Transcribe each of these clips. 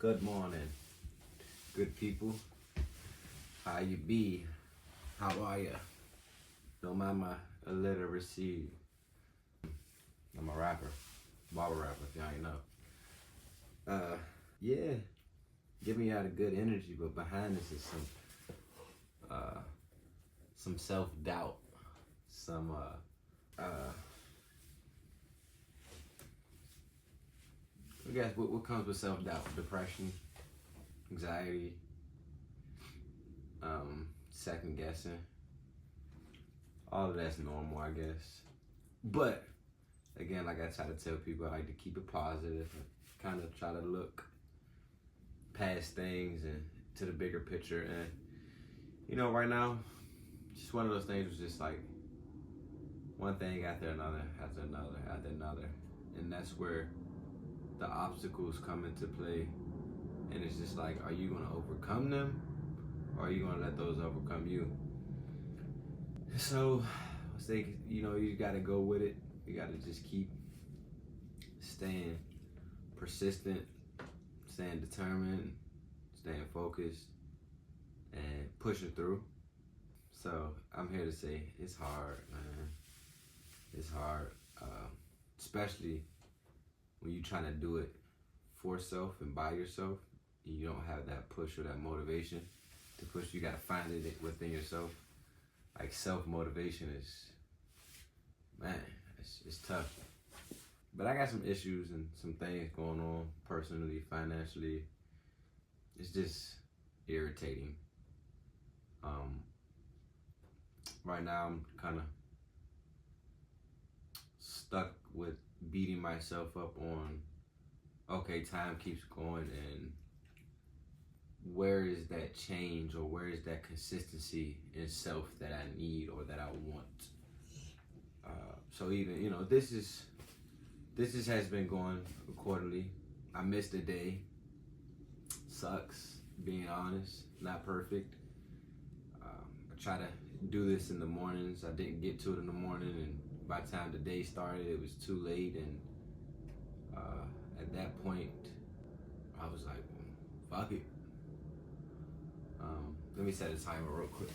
Good morning, good people. How you be? How are ya? Don't mind my illiteracy. I'm a rapper, barber rapper, if y'all ain't know. Yeah, giving y'all the good energy, but behind this is some self-doubt, some I guess what comes with self-doubt? Depression, anxiety, second guessing. All of that's normal, I guess. But again, like I try to tell people, I like to keep it positive and kind of try to look past things and to the bigger picture. And you know, right now, just one of those things was just like one thing after another, after another, after another, and that's where the obstacles come into play. And it's just like, are you gonna overcome them, or are you gonna let those overcome you? So I think, you know, you gotta go with it. You gotta just keep staying persistent, staying determined, staying focused, and pushing through. So I'm here to say it's hard, man. It's hard, especially when you're trying to do it for self and by yourself, and you don't have that push or that motivation to push. You gotta find it within yourself. Like self-motivation is, man, it's tough. But I got some issues and some things going on personally, financially. It's just irritating. Right now I'm kind of stuck with beating myself up on, okay, time keeps going, and where is that change, or where is that consistency in self that I need or that I want? So even, you know, this has been going accordingly. I missed a day. Sucks, being honest. Not perfect. I try to do this in the mornings. I didn't get to it in the morning, and by the time the day started, it was too late. And at that point, I was like, fuck it. Let me set a timer real quick.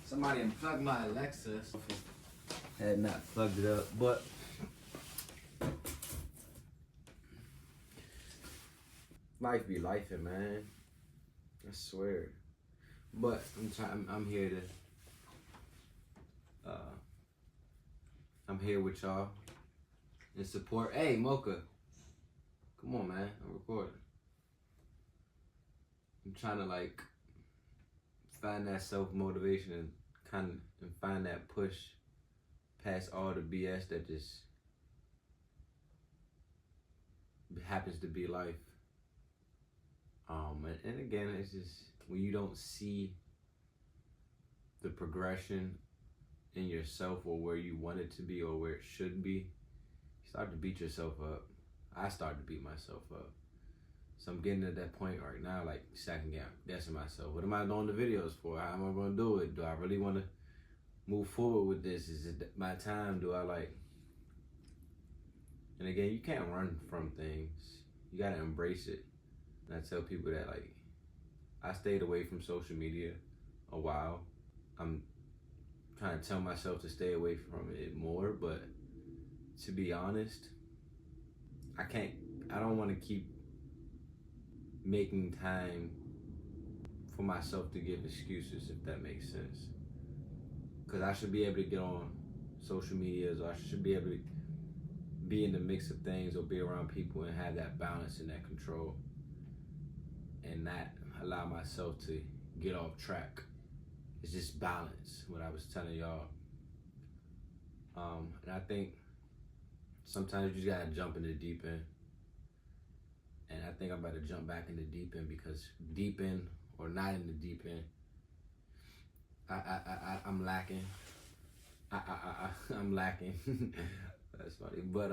Somebody unplugged my Alexa. Had not plugged it up, but life be lifing, man. I swear. But I'm here to. I'm here with y'all in support. Hey, Mocha, come on, man. I'm recording. I'm trying to like find that self-motivation and find that push past all the BS that just happens to be life. And again, it's just when you don't see the progression in yourself, or where you want it to be, or where it should be, you start to beat yourself up. I start to beat myself up. So I'm getting at that point right now, like second guessing myself. What am I doing the videos for? How am I gonna do it? Do I really wanna move forward with this? Is it my time? Do I like? And again, you can't run from things. You gotta embrace it. And I tell people that, like, I stayed away from social media a while. I'm trying to tell myself to stay away from it more, but to be honest, I don't want to keep making time for myself to give excuses, if that makes sense. Because I should be able to get on social medias, or I should be able to be in the mix of things, or be around people and have that balance and that control, and not allow myself to get off track. It's just balance, what I was telling y'all. And I think sometimes you just gotta jump in the deep end. And I think I'm about to jump back in the deep end, because deep end or not in the deep end, I'm lacking. I'm lacking. That's funny. But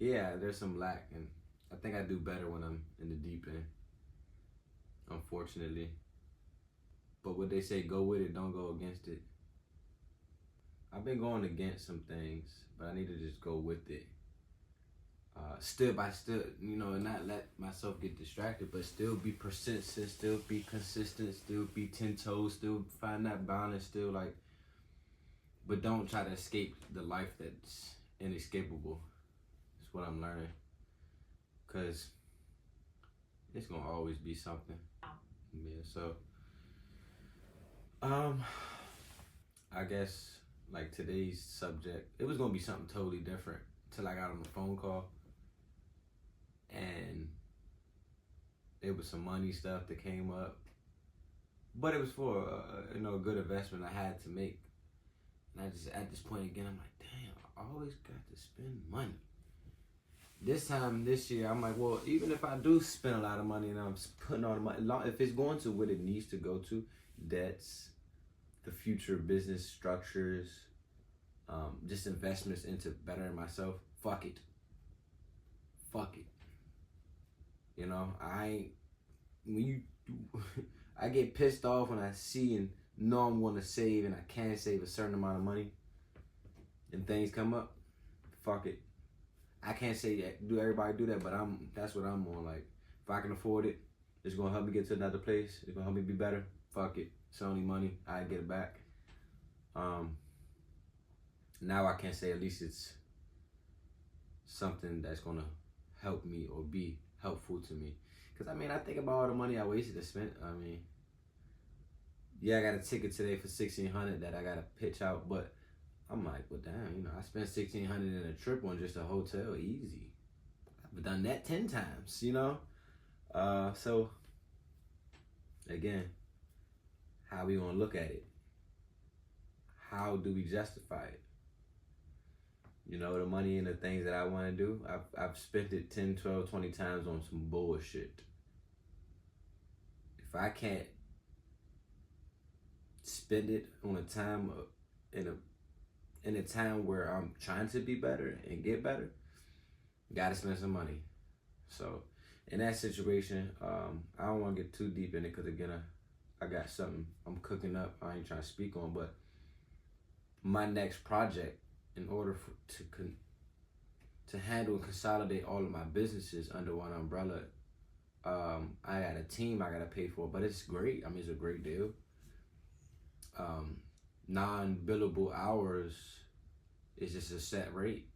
yeah, there's some lack, and I think I do better when I'm in the deep end, unfortunately. But what they say, go with it, don't go against it. I've been going against some things, but I need to just go with it. and not let myself get distracted, but still be persistent, still be consistent, still be 10 toes, still find that balance, still like, but don't try to escape the life that's inescapable. That's what I'm learning, cause it's gonna always be something. Yeah, so I guess like today's subject, it was gonna be something totally different till I got on the phone call, and it was some money stuff that came up, but it was for a good investment I had to make. And I just at this point again, I'm like, damn, I always got to spend money. This year, I'm like, well, even if I do spend a lot of money and I'm putting all the money, if it's going to what it needs to go to, debts, the future business structures, just investments into bettering myself, fuck it. You know, I get pissed off when I see and know I'm going to save and I can save a certain amount of money and things come up, fuck it. I can't say that, do everybody do that, but that's what I'm on. Like, if I can afford it, it's going to help me get to another place, it's going to help me be better, fuck it. It's only money, I get it back. Now I can say at least it's something that's going to help me or be helpful to me. Because, I think about all the money I wasted to spend. Yeah, I got a ticket today for $1,600 that I got to pitch out, but I'm like, well, damn, I spent $1,600 in a trip on just a hotel, easy. I've done that 10 times, So, again, how we gonna look at it? How do we justify it? The money and the things that I want to do, I've spent it 10, 12, 20 times on some bullshit. If I can't spend it on a time in a time where I'm trying to be better and get better, gotta spend some money. So in that situation, I don't want to get too deep in it because again, I got something I'm cooking up. I ain't trying to speak on, but my next project, in order to handle and consolidate all of my businesses under one umbrella, I got a team I gotta pay for, but it's great. It's a great deal. Non-billable hours is just a set rate.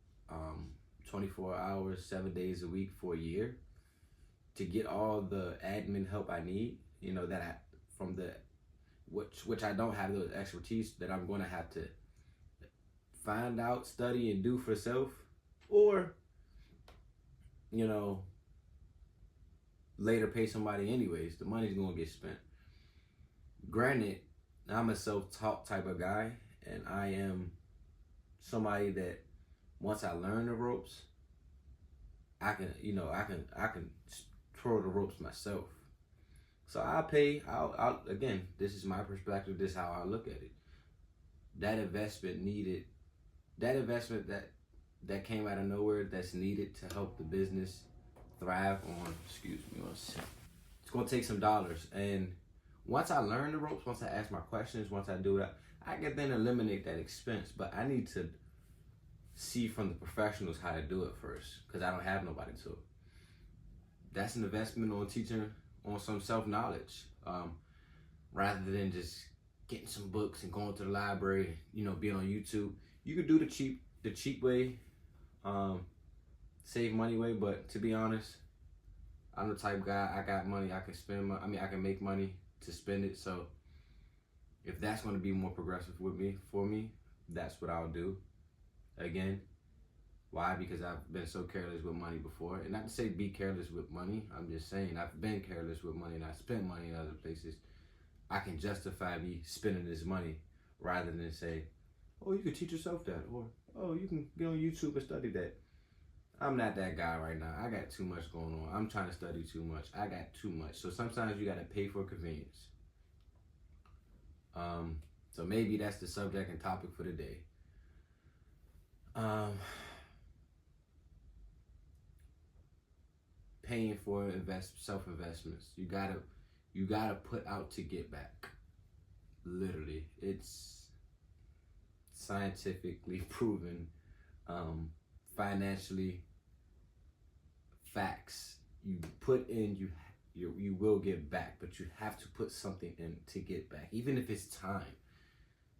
24 hours, 7 days a week for a year to get all the admin help I need. Which I don't have those expertise that I'm going to have to find out, study, and do for self, or later pay somebody anyways. The money's going to get spent. Granted, I'm a self-taught type of guy, and I am somebody that once I learn the ropes, I can twirl the ropes myself. So I'll again, this is my perspective, this is how I look at it. That investment that came out of nowhere, that's needed to help the business thrive on, excuse me, it's gonna take some dollars. And once I learn the ropes, once I ask my questions, once I do that, I can then eliminate that expense. But I need to see from the professionals how to do it first, because I don't have nobody to. That's an investment on teaching on some self-knowledge, rather than just getting some books and going to the library, being on YouTube. You could do the cheap way, save money way, but to be honest, I'm the type of guy, I got money, I can spend I can make money to spend it. So if that's going to be more progressive for me, that's what I'll do. Again, why? Because I've been so careless with money before. And not to say be careless with money, I'm just saying I've been careless with money and I spent money in other places. I can justify me spending this money rather than say, oh, you can teach yourself that, or oh, you can get on YouTube and study that. I'm not that guy right now. I got too much going on. I'm trying to study too much. I got too much. So sometimes you got to pay for convenience. So maybe that's the subject and topic for the day. Paying for self-investments. You gotta put out to get back. Literally, it's scientifically proven, financially, facts. You put in, you will get back, but you have to put something in to get back, even if it's time.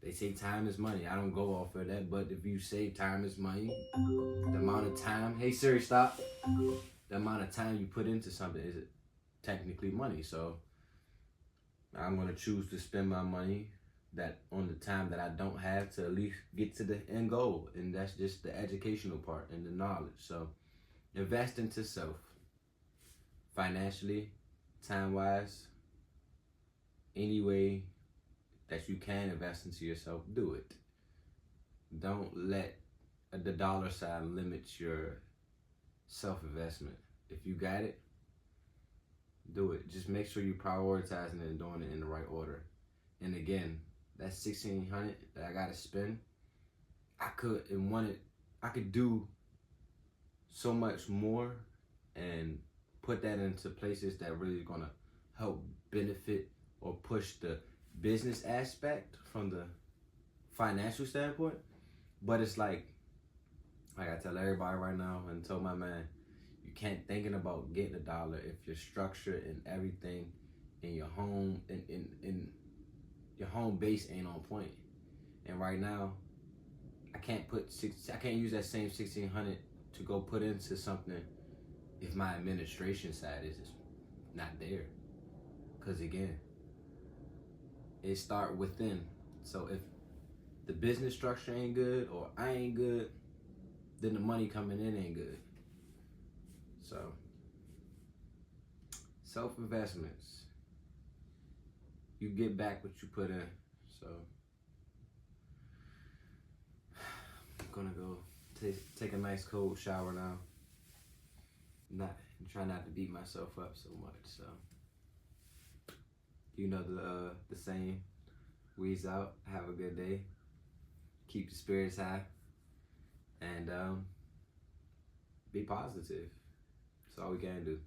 They say time is money. I don't go off of that, but if you say time is money, the amount of time, hey Siri, stop. The amount of time you put into something is technically money. So I'm gonna choose to spend my money that on the time that I don't have to at least get to the end goal, and that's just the educational part and the knowledge. So invest into self, financially, time wise, any way that you can invest into yourself, do it. Don't let the dollar sign limit your self-investment. If you got it, do it. Just make sure you're prioritizing it and doing it in the right order. And again, that $1,600 that I gotta spend, I could do so much more and put that into places that really is gonna help benefit or push the business aspect from the financial standpoint. But it's like I tell everybody right now and told my man, you can't thinking about getting a dollar if your structure and everything in your home in your home base ain't on point. And right now, I can't use that same $1,600 to go put into something if my administration side is not there. Cause again, it start within. So if the business structure ain't good or I ain't good, then the money coming in ain't good. So self-investments, you get back what you put in. So I'm gonna go take a nice cold shower now. Try not to beat myself up so much. So you know the saying, Weez out. Have a good day. Keep your spirits high, and be positive. That's all we can do.